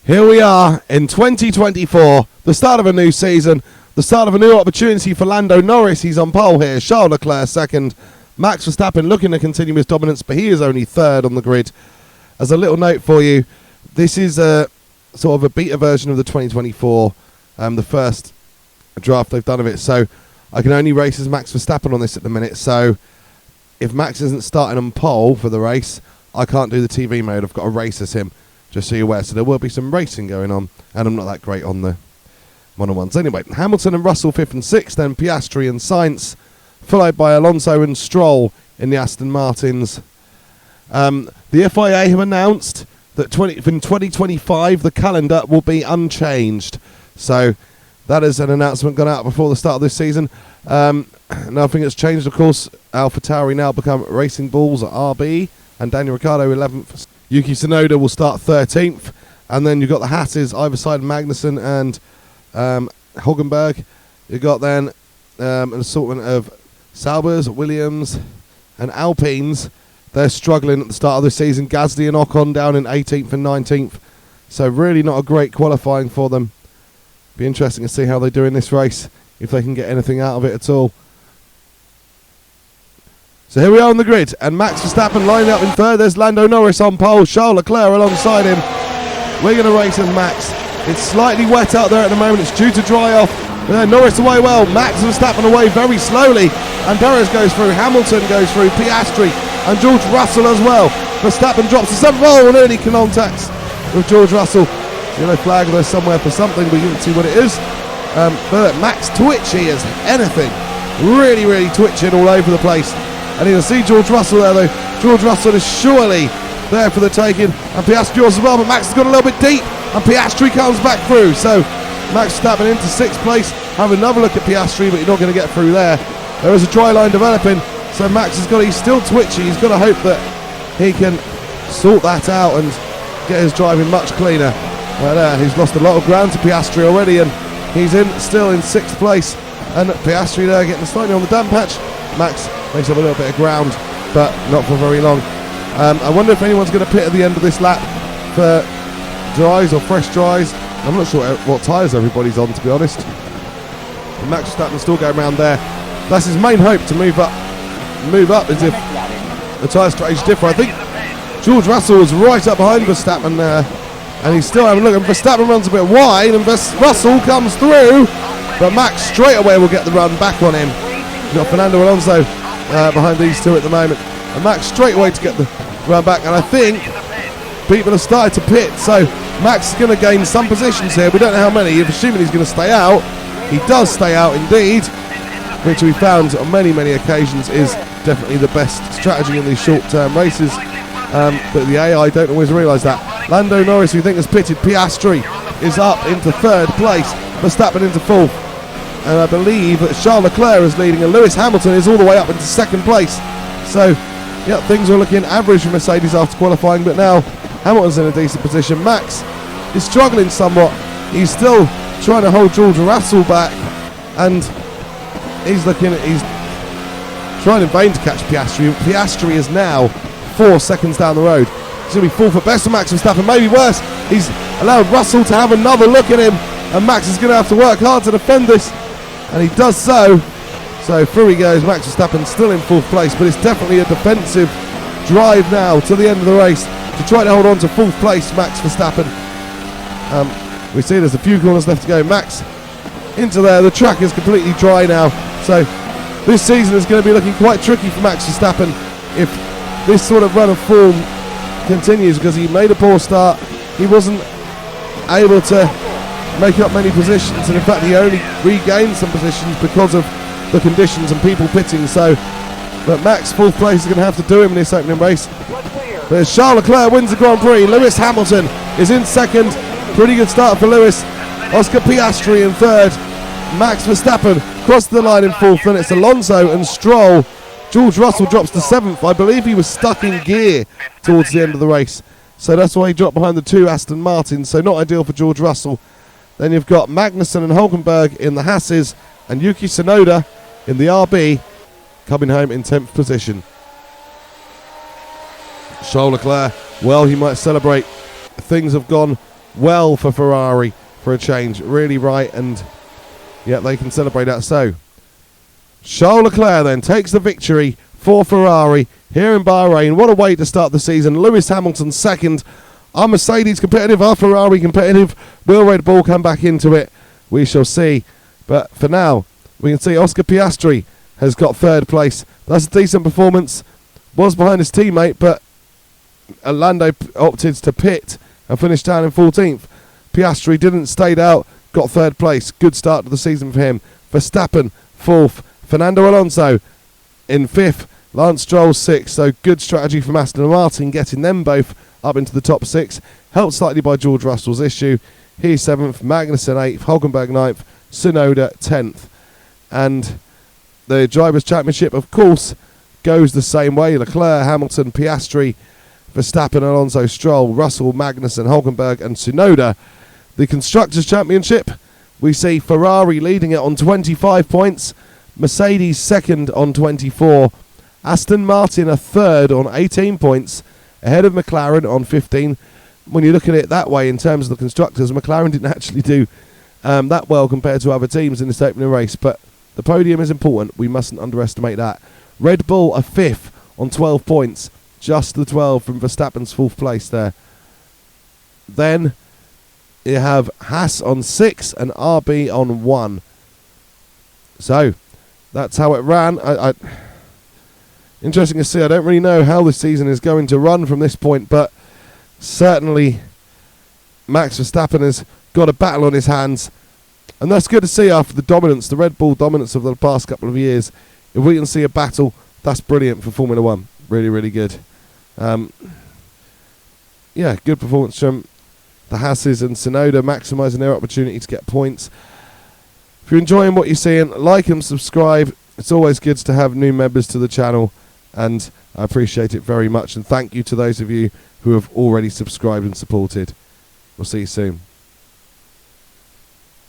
Here we are in 2024, the start of a new season, the start of a new opportunity for Lando Norris. He's on pole here, Charles Leclerc second, Max Verstappen looking to continue his dominance, but he is only third on the grid. As a little note for you, this is a sort of a beta version of the 2024, the first draft they've done of it, so I can only race as Max Verstappen on this at the minute, so if Max isn't starting on pole for the race, I can't do the TV mode. I've got to race as him, just so you're aware. So there will be some racing going on, and I'm not that great on the mono ones. Anyway, Hamilton and Russell 5th and 6th, then Piastri and Sainz, followed by Alonso and Stroll in the Aston Martins. The FIA have announced that in 2025 the calendar will be unchanged. So that is an announcement gone out before the start of this season. Nothing has changed, of course. AlphaTauri now become Racing Bulls at RB, and Daniel Ricciardo 11th. Yuki Tsunoda will start 13th, and then you've got the Hasses either side of Magnussen and Hülkenberg. You've got then an assortment of Saubers, Williams, and Alpines. They're struggling at the start of the season. Gasly and Ocon down in 18th and 19th, so really not a great qualifying for them. Be interesting to see how they do in this race, if they can get anything out of it at all. So here we are on the grid, and Max Verstappen lining up in third. There's Lando Norris on pole, Charles Leclerc alongside him. We're going to race as Max. It's slightly wet out there at the moment. It's due to dry off. Norris away well. Max Verstappen away very slowly. And Perez goes through. Hamilton goes through. Piastri and George Russell as well. Verstappen drops to 7th. Oh, and early contacts with George Russell. Yellow flag there somewhere for something, but you can see what it is. But Max twitchy as anything. Really, really twitching all over the place. And you can see George Russell there though. George Russell is surely there for the taking. And Piastri as well, but Max has got a little bit deep. And Piastri comes back through. So Max Verstappen into 6th place. Have another look at Piastri, but you're not going to get through there. There is a dry line developing. So Max he's still twitchy. He's got to hope that he can sort that out and get his driving much cleaner. But he's lost a lot of ground to Piastri already, and he's still in 6th place. And Piastri there getting slightly on the damp patch. Max makes up a little bit of ground, but not for very long. I wonder if anyone's going to pit at the end of this lap for dries or fresh dries. I'm not sure what tyres everybody's on, to be honest. And Max Verstappen still going around there. That's his main hope, to move up as if the tyre strategy differ. I think George Russell was right up behind Verstappen there, and he's still having a look. And Verstappen runs a bit wide, and Russell comes through, but Max straight away will get the run back on him. You've got Fernando Alonso behind these two at the moment, and Max straight away to get the run back. And I think people have started to pit, so Max is going to gain some positions here. We don't know how many. If assuming he's going to stay out, he does stay out indeed, which we found on many occasions is definitely the best strategy in these short-term races. But the AI don't always realise that. Lando Norris, we think, has pitted. Piastri is up into 3rd place. Verstappen into 4th. And I believe that Charles Leclerc is leading, and Lewis Hamilton is all the way up into 2nd place. So, yeah, things are looking average for Mercedes after qualifying, but now Hamilton's in a decent position. Max is struggling somewhat. He's still trying to hold George Russell back, and he's trying in vain to catch Piastri. Piastri is now 4 seconds down the road. He's going to be 4th at best for Max Verstappen, maybe worse. He's allowed Russell to have another look at him, and Max is going to have to work hard to defend this, and he does so. So through he goes. Max Verstappen still in 4th place, but it's definitely a defensive drive now to the end of the race to try to hold on to 4th place, Max Verstappen. We see there's a few corners left to go. Max into there. The track is completely dry now, so this season is going to be looking quite tricky for Max Verstappen if this sort of run of form continues, because he made a poor start. He wasn't able to make up many positions, and in fact he only regained some positions because of the conditions and people pitting. So, but Max 4th place is going to have to do him in this opening race. But as Charles Leclerc wins the Grand Prix, Lewis Hamilton is in 2nd. Pretty good start for Lewis. Oscar Piastri in 3rd. Max Verstappen crossed the line in 4th. Then it's Alonso and Stroll. George Russell drops to 7th. I believe he was stuck in gear towards the end of the race, so that's why he dropped behind the 2 Aston Martins. So not ideal for George Russell. Then you've got Magnussen and Hülkenberg in the Hasses, and Yuki Tsunoda in the RB coming home in 10th position. Charles Leclerc, well, he might celebrate. Things have gone well for Ferrari for a change. Really right, and yeah, they can celebrate that. So, Charles Leclerc then takes the victory for Ferrari here in Bahrain. What a way to start the season. Lewis Hamilton second. Are Mercedes competitive? Are Ferrari competitive? Will Red Bull come back into it? We shall see. But for now, we can see Oscar Piastri has got third place. That's a decent performance. Was behind his teammate, but Lando opted to pit and finish down in 14th. Piastri didn't, stayed out, got third place. Good start to the season for him. Verstappen, 4th. Fernando Alonso in 5th. Lance Stroll 6th. So good strategy from Aston Martin, getting them both up into the top 6. Helped slightly by George Russell's issue. He's 7th. Magnussen 8th. Hulkenberg 9th. Tsunoda 10th. And the Drivers' Championship, of course, goes the same way. Leclerc, Hamilton, Piastri, Verstappen, Alonso, Stroll, Russell, Magnussen, Hulkenberg and Tsunoda. The Constructors' Championship, we see Ferrari leading it on 25 points. Mercedes second on 24. Aston Martin a third on 18 points. Ahead of McLaren on 15. When you look at it that way in terms of the Constructors, McLaren didn't actually do that well compared to other teams in this opening race. But the podium is important. We mustn't underestimate that. Red Bull a 5th on 12 points. Just the 12 from Verstappen's 4th place there. Then you have Haas on 6 and RB on 1. So that's how it ran. Interesting to see. I don't really know how the season is going to run from this point, but certainly Max Verstappen has got a battle on his hands. And that's good to see after the dominance, the Red Bull dominance of the past couple of years. If we can see a battle, that's brilliant for Formula 1. Really, really good. Yeah, good performance from the Hasses and Tsunoda, maximising their opportunity to get points. If you're enjoying what you're seeing, like and subscribe. It's always good to have new members to the channel, and I appreciate it very much. And thank you to those of you who have already subscribed and supported. We'll see you soon.